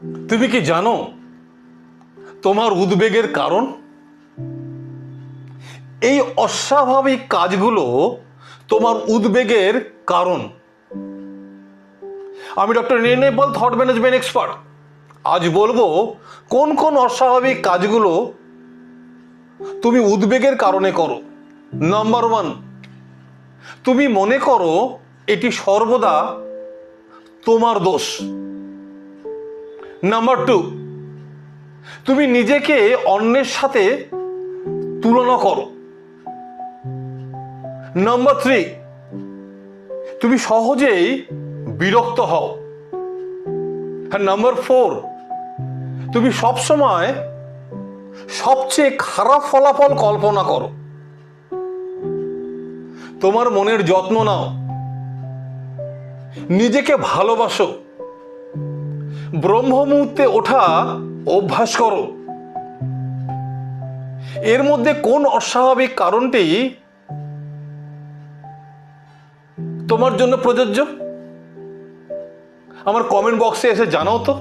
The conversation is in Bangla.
তুমি কি জানো তোমার উদ্বেগের কারণ? এই অস্বাভাবিক কাজগুলো তোমার উদ্বেগের কারণ। আমি ডক্টর নির্ণয় পাল, থট ম্যানেজমেন্ট এক্সপার্ট। আজ বলবো কোন কোন অস্বাভাবিক কাজগুলো তুমি উদ্বেগের কারণে করো। নাম্বার 1, তুমি মনে করো এটি সর্বদা তোমার দোষ। নাম্বার 2, তুমি নিজেকে অন্যের সাথে তুলনা করো। নাম্বার 3, তুমি সহজেই বিরক্ত হও। আর নাম্বার 4, তুমি সবসময় সবচেয়ে খারাপ ফলাফল কল্পনা করো। তোমার মনের যত্ন নাও, নিজেকে ভালোবাসো, ব্রহ্ম মুহূর্তে ওঠা অভ্যাস করো। এর মধ্যে কোন অস্বাভাবিক কারণটি তোমার জন্য প্রযোজ্য? আমার কমেন্ট বক্সে এসে জানাও তো।